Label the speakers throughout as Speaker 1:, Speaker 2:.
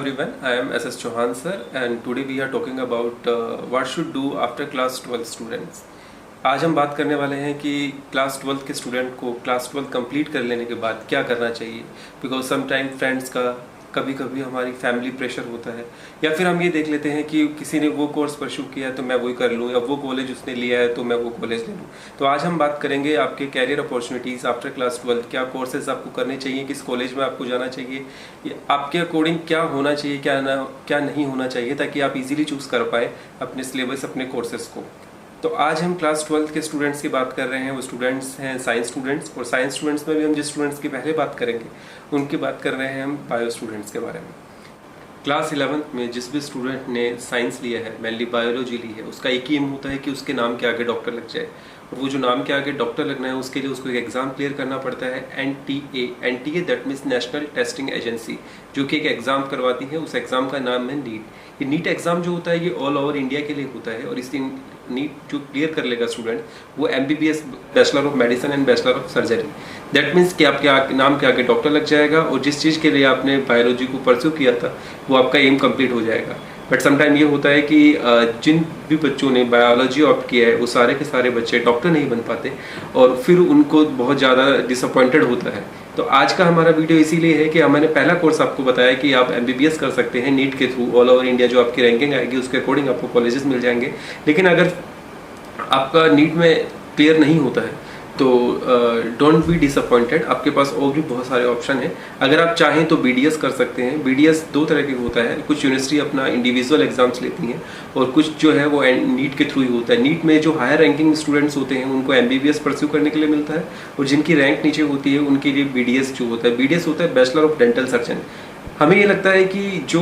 Speaker 1: everyone, I am SS Chauhan sir and today we are talking about what should do after class 12 students. आज हम बात करने वाले हैं कि क्लास 12 के स्टूडेंट को क्लास 12 कंप्लीट कर लेने के बाद क्या करना चाहिए, बिकॉज सम टाइम फ्रेंड्स का, कभी कभी हमारी फैमिली प्रेशर होता है, या फिर हम ये देख लेते हैं कि किसी ने वो कोर्स परस्यू किया है तो मैं वही कर लूँ, या वो कॉलेज उसने लिया है तो मैं वो कॉलेज ले लूँ। तो आज हम बात करेंगे आपके कैरियर अपॉर्चुनिटीज़ आफ्टर क्लास 12, क्या कोर्सेज आपको करने चाहिए, किस कॉलेज में आपको जाना चाहिए, आपके अकॉर्डिंग क्या होना चाहिए, क्या नहीं होना चाहिए, ताकि आप इजीली चूज़ कर पाए अपने सिलेबस, अपने कोर्सेज को। तो आज हम क्लास 12 के स्टूडेंट्स की बात कर रहे हैं। वो स्टूडेंट्स हैं साइंस स्टूडेंट्स, और साइंस स्टूडेंट्स में भी हम जिस स्टूडेंट्स की पहले बात करेंगे उनकी बात कर रहे हैं हम बायो स्टूडेंट्स के बारे में। क्लास 11th में जिस भी स्टूडेंट ने साइंस लिया है, मेनली बायोलॉजी ली है, उसका एक ही एम होता है कि उसके नाम के आगे डॉक्टर लग जाए। और वो जो नाम के आगे डॉक्टर लगना है उसके लिए उसको एक एग्ज़ाम क्लियर करना पड़ता है, NTA that means national testing agency, जो कि एक एग्ज़ाम करवाती है। उस एग्ज़ाम का नाम है नीट। ये नीट एग्ज़ाम जो होता है ये ऑल ओवर इंडिया के लिए होता है, और इस नीट जो क्लियर कर लेगा स्टूडेंट, वो MBBS bachelor of medicine and bachelor of surgery, that means कि आपके नाम के आगे डॉक्टर लग जाएगा, और जिस चीज़ के लिए आपने बायोलॉजी को परस्यू किया था वो आपका एम कंप्लीट हो जाएगा। बट समटाइम ये होता है कि जिन भी बच्चों ने बायोलॉजी ऑप्ट किया है वो सारे के सारे बच्चे डॉक्टर नहीं बन पाते, और फिर उनको बहुत ज़्यादा डिसअपॉइंटेड होता है। तो आज का हमारा वीडियो इसीलिए है कि मैंने पहला कोर्स आपको बताया कि आप MBBS कर सकते हैं नीट के थ्रू, ऑल ओवर इंडिया जो आपकी रैंकिंग आएगी उसके अकॉर्डिंग आपको कॉलेजेस मिल जाएंगे। लेकिन अगर आपका नीट में क्लियर नहीं होता है तो डोंट बी डिसअपॉइंटेड, आपके पास और भी बहुत सारे ऑप्शन हैं। अगर आप चाहें तो BDS कर सकते हैं। BDS दो तरह के होता है, कुछ यूनिवर्सिटी अपना इंडिविजुअल एग्जाम्स लेती हैं और कुछ जो है वो नीट के थ्रू ही होता है। नीट में जो हायर रैंकिंग स्टूडेंट्स होते हैं उनको MBBS परस्यू करने के लिए मिलता है, और जिनकी रैंक नीचे होती है उनके लिए BDS जो होता है। BDS होता है बैचलर ऑफ डेंटल सर्जन। हमें ये लगता है कि जो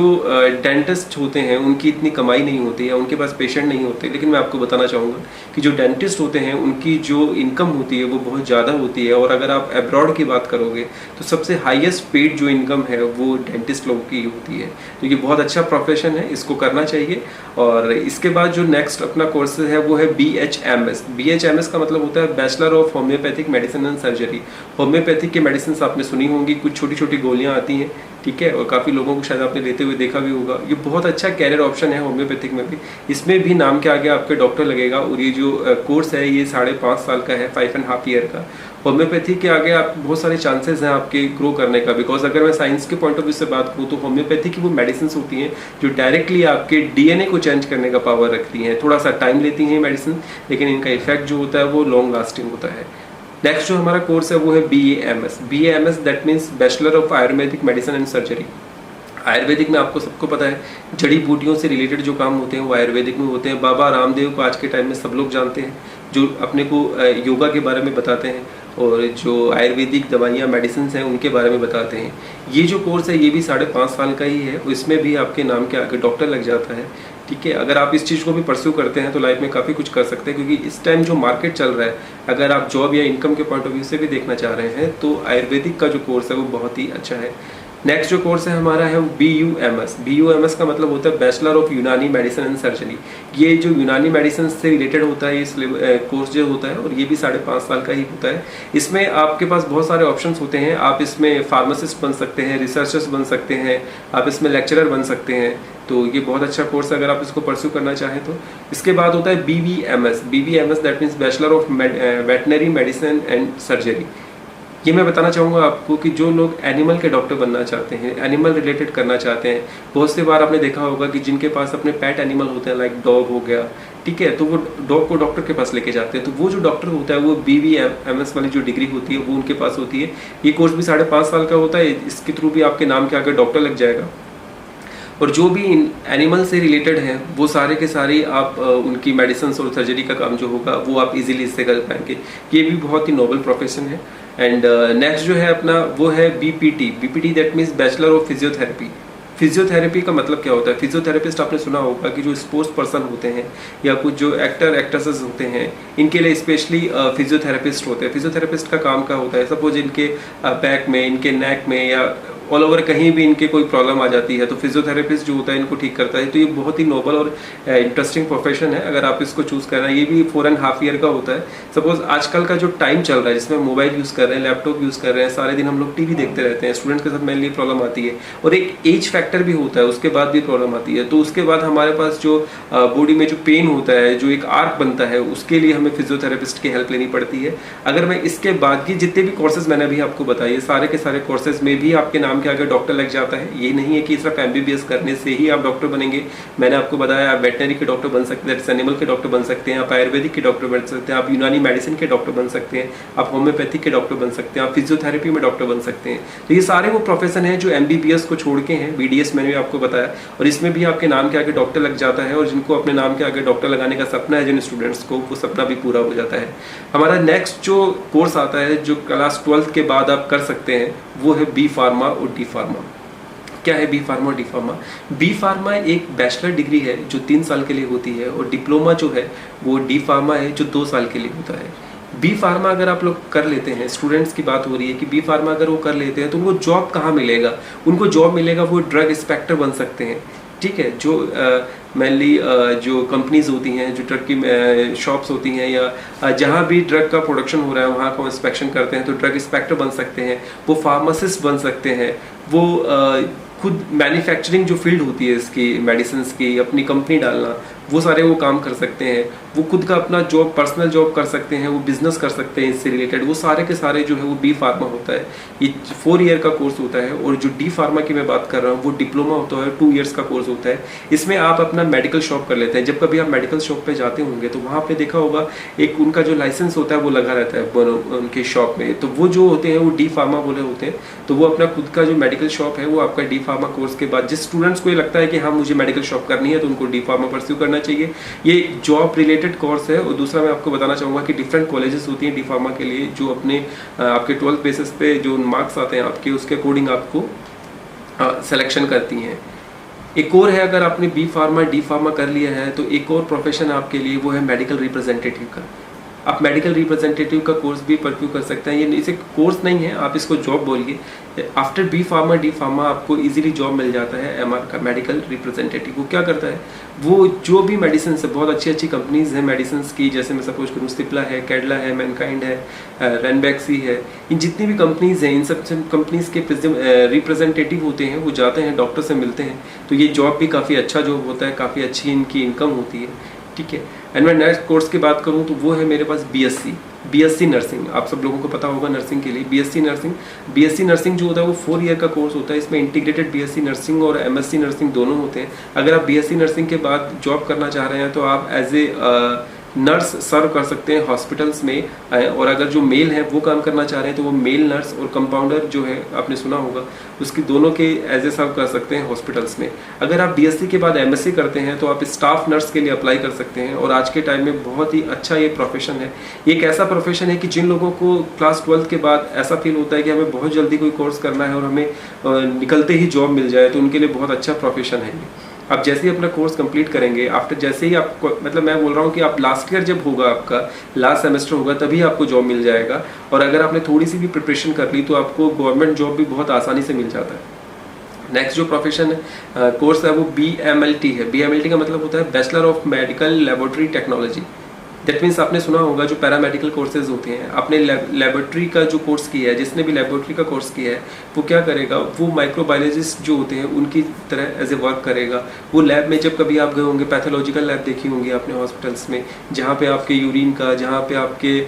Speaker 1: डेंटिस्ट होते हैं उनकी इतनी कमाई नहीं होती है, उनके पास पेशेंट नहीं होते, लेकिन मैं आपको बताना चाहूँगा कि जो डेंटिस्ट होते हैं उनकी जो इनकम होती है वो बहुत ज़्यादा होती है। और अगर आप अब्रॉड की बात करोगे तो सबसे हाईएस्ट पेड जो इनकम है वो डेंटिस्ट लोगों की होती है। तो ये बहुत अच्छा प्रोफेशन है, इसको करना चाहिए। और इसके बाद जो नेक्स्ट अपना कोर्स है वो है BHMS। BHMS का मतलब होता है bachelor of homeopathic medicine and surgery. Homeopathic की मेडिसिन आपने सुनी होंगी, कुछ छोटी छोटी गोलियाँ आती हैं, ठीक है, और काफ़ी लोगों को शायद आपने लेते हुए देखा भी होगा। ये बहुत अच्छा कैरियर ऑप्शन है होम्योपैथिक में भी। इसमें भी नाम के आगे आपके डॉक्टर लगेगा, और ये जो कोर्स है ये 5.5 साल का है, 5.5 ईयर का। होम्योपैथी के आगे आप बहुत सारे चांसेस हैं आपके ग्रो करने का, बिकॉज अगर मैं साइंस के पॉइंट ऑफ व्यू से बात करूँ तो होम्योपैथी की वो मेडिसिन होती हैं जो डायरेक्टली आपके DNA को चेंज करने का पावर रखती हैं। थोड़ा सा टाइम लेती हैं मेडिसिन, लेकिन इनका इफेक्ट जो होता है वो लॉन्ग लास्टिंग होता है। नेक्स्ट जो हमारा कोर्स है वो है BAMS। BAMS that means bachelor of Ayurvedic medicine and surgery. Ayurvedic में आपको सबको पता है जड़ी बूटियों से रिलेटेड जो काम होते हैं वो आयुर्वेदिक में होते हैं। बाबा रामदेव को आज के टाइम में सब लोग जानते हैं, जो अपने को योगा के बारे में बताते हैं, और जो आयुर्वेदिक दवाइयाँ मेडिसिन हैं उनके बारे में बताते हैं। ये जो कोर्स है ये भी 5.5 साल का ही है, इसमें भी आपके नाम के आगे डॉक्टर लग जाता है, ठीक है। अगर आप इस चीज़ को भी परस्यू करते हैं तो लाइफ में काफ़ी कुछ कर सकते हैं, क्योंकि इस टाइम जो मार्केट चल रहा है, अगर आप जॉब या इनकम के पॉइंट ऑफ व्यू से भी देखना चाह रहे हैं तो आयुर्वेदिक का जो कोर्स है वो बहुत ही अच्छा है। नेक्स्ट जो कोर्स है हमारा है BUMS। BUMS का मतलब होता है बैचलर ऑफ यूनानी मेडिसिन एंड सर्जरी। ये जो यूनानी मेडिसिन से रिलेटेड होता है ये कोर्स जो होता है, और ये भी 5.5 साल का ही होता है। इसमें आपके पास बहुत सारे ऑप्शंस होते हैं। आप इसमें फार्मासिस्ट बन सकते हैं, रिसर्चर्स बन सकते हैं, आप इसमें लेक्चरर बन सकते हैं। तो ये बहुत अच्छा कोर्स है अगर आप इसको परस्यू करना चाहें तो। इसके बाद होता है BVMS that means bachelor of veterinary medicine and surgery. ये मैं बताना चाहूँगा आपको कि जो लोग एनिमल के डॉक्टर बनना चाहते हैं, एनिमल रिलेटेड करना चाहते हैं, बहुत सी बार आपने देखा होगा कि जिनके पास अपने पेट एनिमल होते हैं, लाइक डॉग हो गया, ठीक है, तो वो डॉग को डॉक्टर के पास लेके जाते हैं। तो वो जो डॉक्टर होता है वो BVMS वाली जो डिग्री होती है वो उनके पास होती है। ये कोर्स भी 5.5 साल का होता है, इसके थ्रू भी आपके नाम के आगे डॉक्टर लग जाएगा। और जो भी एनिमल से रिलेटेड हैं वो सारे के सारे आप उनकी मेडिसिन और सर्जरी का काम जो होगा वो आप इजीली इससे कर पाएंगे। ये भी बहुत ही नोबल प्रोफेशन है। एंड नेक्स्ट जो है अपना वो है BPT that means bachelor of physiotherapy. Physiotherapy का मतलब क्या होता है? फिजियोथेरेपिस्ट आपने सुना होगा कि जो स्पोर्ट्स पर्सन होते हैं या कुछ जो एक्टर एक्ट्रेसेस होते हैं, इनके लिए स्पेशली फिजियोथेरेपिस्ट होते हैं। फिजियोथेरेपिस्ट का काम क्या होता है? सपोज इनके बैक में, इनके नेक में या ऑल ओवर कहीं भी इनके कोई प्रॉब्लम आ जाती है तो फिजियोथेरेपिस्ट जो होता है इनको ठीक करता है। तो ये बहुत ही नोबल और इंटरेस्टिंग प्रोफेशन है अगर आप इसको चूज कर रहे हैं। ये भी 4.5 ईयर का होता है। सपोज आजकल का जो टाइम चल रहा है जिसमें मोबाइल यूज कर रहे हैं, लैपटॉप यूज कर रहे हैं, सारे दिन हम लोग टीवी देखते रहते हैं, स्टूडेंट्स के साथ मेनली प्रॉब्लम आती है और एक एज फैक्टर भी होता है, उसके बाद भी प्रॉब्लम आती है। तो उसके बाद हमारे पास जो बॉडी में जो पेन होता है, जो एक आर्क बनता है, उसके लिए हमें फिजियोथेरेपिस्ट की हेल्प लेनी पड़ती है। अगर मैं इसके बाद की जितने भी कोर्सेज मैंने अभी आपको बताए, सारे के सारे कोर्सेज में भी आपके नाम के आगे डॉक्टर लग जाता है। ये नहीं है कि सिर्फ एमबीबीएस करने से ही आप डॉक्टर बनेंगे। मैंने आपको बताया आप वेटनरी के डॉक्टर बन सकते हैं, एनिमल के डॉक्टर बन सकते हैं, आप आयुर्वेदिक के डॉक्टर बन सकते हैं, आप यूनानी मेडिसिन के डॉक्टर बन सकते हैं, आप होम्योपैथिक के डॉक्टर बन सकते हैं, आप फिजियोथेरेपी में डॉक्टर बन सकते हैं। तो ये सारे वो प्रोफेशन है जो एमबीबीएस को छोड़ के हैं। बीडीएस मैंने भी आपको बताया और इसमें भी आपके नाम के आगे डॉक्टर लग जाता है और जिनको अपने नाम के आगे डॉक्टर लगाने का सपना है जिन स्टूडेंट्स को, वो सपना भी पूरा हो जाता है। हमारा नेक्स्ट जो कोर्स आता है जो क्लास 12th के बाद आप कर सकते हैं वो है बी फार्मा और डी फार्मा। क्या है बी फार्मा और डी फार्मा? बी फार्मा एक बैचलर डिग्री है जो 3 साल के लिए होती है और डिप्लोमा जो है वो डी फार्मा है जो 2 साल के लिए होता है। बी फार्मा अगर आप लोग कर लेते हैं, स्टूडेंट्स की बात हो रही है कि बी फार्मा अगर वो कर लेते हैं तो उनको जॉब कहाँ मिलेगा? उनको जॉब मिलेगा वो ड्रग इंस्पेक्टर बन सकते हैं। ठीक है, जो मेनली जो कंपनीज होती हैं, जो ड्रग की शॉप्स होती हैं या जहाँ भी ड्रग का प्रोडक्शन हो रहा है वहाँ का इंस्पेक्शन करते हैं तो ड्रग इंस्पेक्टर बन सकते हैं। वो फार्मासिस्ट बन सकते हैं। वो खुद मैन्युफैक्चरिंग जो फील्ड होती है इसकी मेडिसिन की, अपनी कंपनी डालना, वो सारे वो काम कर सकते हैं। वो खुद का अपना जॉब, पर्सनल जॉब कर सकते हैं, वो बिजनेस कर सकते हैं इससे रिलेटेड। वो सारे के सारे जो है वो बी फार्मा होता है। ये 4 ईयर का कोर्स होता है और जो डी फार्मा की मैं बात कर रहा हूँ वो डिप्लोमा होता है, 2 ईयर्स का कोर्स होता है। इसमें आप अपना मेडिकल शॉप कर लेते हैं। जब कभी आप मेडिकल शॉप पे जाते होंगे तो वहाँ पे देखा होगा एक उनका जो लाइसेंस होता है वो लगा रहता है उनके शॉप में। तो वो जो होते हैं वो डी फार्मा बोले होते हैं। तो वो अपना खुद का जो मेडिकल शॉप है वो आपका डी फार्मा कोर्स के बाद, जिस स्टूडेंट्स को ये लगता है कि हाँ मुझे मेडिकल शॉप करनी है तो उनको डी फार्मा परस्यू करना चाहिए। ये जॉब रिलेटेड कोर्स है। और दूसरा मैं आपको बताना चाहूँगा कि डिफरेंट कॉलेजेस होती हैं डी फार्मा के लिए जो अपने आपके 12th बेसिस पे जो मार्क्स आते हैं आपके, उसके अकॉर्डिंग आपको सिलेक्शन करती हैं। एक और है, अगर आपने बी फार्मा डी फार्मा कर लिया है तो एक और प्रोफेशन आपके लिए वो है मेडिकल रिप्रेजेंटेटिव का। आप मेडिकल रिप्रेजेंटेटिव का कोर्स भी परस्यू कर सकते हैं। ये इसे कोर्स नहीं है, आप इसको जॉब बोलिए। After B pharma D pharma आपको इजीली जॉब मिल जाता है एमआर का मेडिकल रिप्रेजेंटेटिव। वो क्या करता है, वो जो भी मेडिसिन है, बहुत अच्छी अच्छी कंपनीज हैं मेडिसिन की, जैसे मैं सपोज करूँ सिप्ला है, कैडला है, मैनकाइंड है, रेनबैक्सी है, इन जितनी भी कंपनीज हैं इन सब कंपनीज के रिप्रेजेंटेटिव होते हैं। वो जाते हैं डॉक्टर से मिलते हैं। तो ये जॉब भी काफ़ी अच्छा जॉब होता है, काफ़ी अच्छी इनकी इनकम होती है। ठीक है। एंड मैं नेक्स्ट कोर्स की बात करूं तो वो है मेरे पास बीएससी नर्सिंग। आप सब लोगों को पता होगा नर्सिंग के लिए बीएससी नर्सिंग जो होता है वो 4 ईयर का कोर्स होता है। इसमें इंटीग्रेटेड बीएससी नर्सिंग और एमएससी नर्सिंग दोनों होते हैं। अगर आप बीएससी नर्सिंग के बाद जॉब करना चाह रहे हैं तो आप एज ए नर्स सर्व कर सकते हैं हॉस्पिटल्स में। और अगर जो मेल है वो काम करना चाह रहे हैं तो वो मेल नर्स और कंपाउंडर जो है आपने सुना होगा, उसकी दोनों के एज ए सर्व कर सकते हैं हॉस्पिटल्स में। अगर आप बीएससी के बाद एमएससी करते हैं तो आप स्टाफ नर्स के लिए अप्लाई कर सकते हैं। और आज के टाइम में बहुत ही अच्छा ये प्रोफेशन है। ये एक ऐसा प्रोफेशन है कि जिन लोगों को क्लास 12th के बाद ऐसा फील होता है कि हमें बहुत जल्दी कोई कोर्स करना है और हमें निकलते ही जॉब मिल जाए, तो उनके लिए बहुत अच्छा प्रोफेशन है ये। आप जैसे ही अपना कोर्स कंप्लीट करेंगे, आफ्टर जैसे ही आपको, मतलब मैं बोल रहा हूँ कि आप लास्ट ईयर जब होगा, आपका लास्ट सेमेस्टर होगा, तभी आपको जॉब मिल जाएगा। और अगर आपने थोड़ी सी भी प्रिपरेशन कर ली तो आपको गवर्नमेंट जॉब भी बहुत आसानी से मिल जाता है। नेक्स्ट जो प्रोफेशन है कोर्स है वो BMLT है। BMLT का मतलब होता है bachelor of medical laboratory technology. That means आपने सुना होगा जो पैरामेडिकल कोर्सेज होते हैं, आपने लेबोरेटरी का जो कोर्स किया है, जिसने भी लेबोरेटरी का कोर्स किया है वो क्या करेगा, वो माइक्रोबायोलॉजिस्ट जो होते हैं उनकी तरह एज ए वर्क करेगा। वो लैब में जब कभी आप गए होंगे, पैथोलॉजिकल लैब देखी होंगी आपने हॉस्पिटल्स में, जहाँ पे आपके यूरिन का, जहाँ पे आपके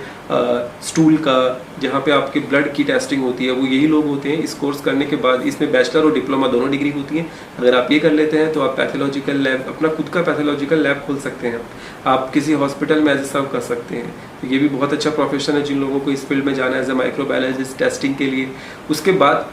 Speaker 1: स्टूल का, जहाँ पे आपके ब्लड की टेस्टिंग होती है, वो यही लोग होते हैं। इस कोर्स करने के बाद इसमें बैचलर और डिप्लोमा दोनों डिग्री होती है। अगर आप ये कर लेते हैं तो आप पैथोलॉजिकल लैब, अपना खुद का पैथोलॉजिकल लैब खोल सकते हैं। आप किसी हॉस्पिटल में एज ए सर्व कर सकते हैं। तो ये भी बहुत अच्छा प्रोफेशन है जिन लोगों को इस फील्ड में जाना है एज ए माइक्रोबायोलॉजिस्ट टेस्टिंग के लिए। उसके बाद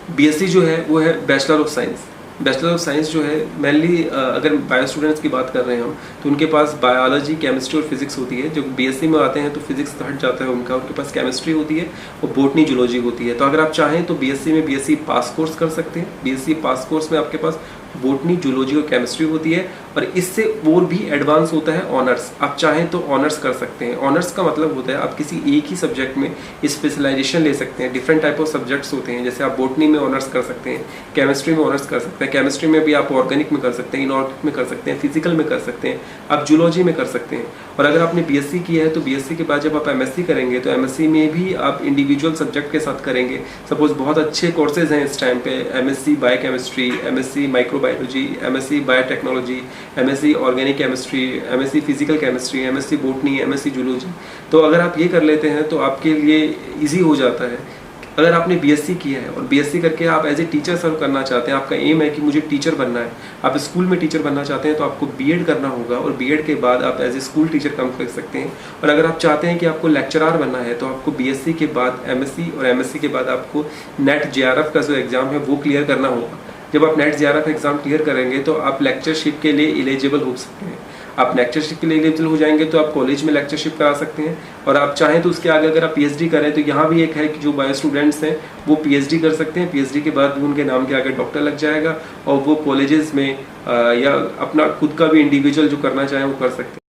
Speaker 1: बीएससी जो है वो है bachelor of science. Bachelor of science जो है मेनली अगर बायो स्टूडेंट्स की बात कर रहे हैं हम, तो उनके पास बायोलॉजी, केमिस्ट्री और फिजिक्स होती है। जो बीएससी में आते हैं तो फिजिक्स हट जाता है उनके पास केमिस्ट्री होती है और बोटनी, जूलॉजी होती है। तो अगर आप चाहें तो बीएससी में बीएससी पास कोर्स कर सकते हैं। बीएससी पास कोर्स में आपके पास बोटनी, जूलॉजी और केमिस्ट्री होती है। और इससे और भी एडवांस होता है ऑनर्स। आप चाहें तो ऑनर्स कर सकते हैं। ऑनर्स का मतलब होता है आप किसी एक ही सब्जेक्ट में स्पेशलाइजेशन ले सकते हैं। डिफरेंट टाइप ऑफ सब्जेक्ट्स होते हैं, जैसे आप बोटनी में ऑनर्स कर सकते हैं, केमिस्ट्री में ऑनर्स कर सकते हैं, केमिस्ट्री में भी आप ऑर्गेनिक में कर सकते हैं, इनऑर्गेनिक में कर सकते हैं, फिजिकल में कर सकते हैं, आप जूलॉजी में कर सकते हैं। और अगर आपने बीएससी किया है तो बीएससी के बाद जब आप एमएससी करेंगे तो एमएससी में भी आप इंडिविजुअल सब्जेक्ट के साथ करेंगे। सपोज बहुत अच्छे कोर्सेज हैं इस टाइम पे, MSc biochemistry, MSc microbiology, MSc biotechnology, MSc organic chemistry, MSc physical chemistry, MSc botany, MSc zoology. तो अगर आप ये कर लेते हैं तो आपके लिए इजी हो जाता है। अगर आपने बीएससी किया है और बीएससी करके आप एज ए टीचर सर्व करना चाहते हैं, आपका एम है कि मुझे टीचर बनना है, आप स्कूल में टीचर बनना चाहते हैं, तो आपको बीएड करना होगा और बीएड के बाद आप एज ए स्कूल टीचर काम कर सकते हैं। और अगर आप चाहते हैं कि आपको लेक्चरार बनना है तो आपको बीएससी के बाद एमएससी और एमएससी के बाद आपको नेट जेआरएफ का जो एग्ज़ाम है वो क्लियर करना होगा। जब आप नेट जेआरएफ एग्ज़ाम क्लियर करेंगे तो आप लेक्चरशिप के लिए एलिजिबल हो सकते हैं। आप लेक्चरशिप के लिए एलिजिबल हो जाएंगे तो आप कॉलेज में लेक्चरशिप करा सकते हैं। और आप चाहें तो उसके आगे अगर आप पीएचडी करें तो यहाँ भी एक है कि जो बायो स्टूडेंट्स हैं वो पीएचडी कर सकते हैं। पीएचडी के बाद भी उनके नाम के आगे डॉक्टर लग जाएगा और वो कॉलेजेस में या अपना खुद का भी इंडिविजुअल जो करना चाहें वो कर सकते हैं।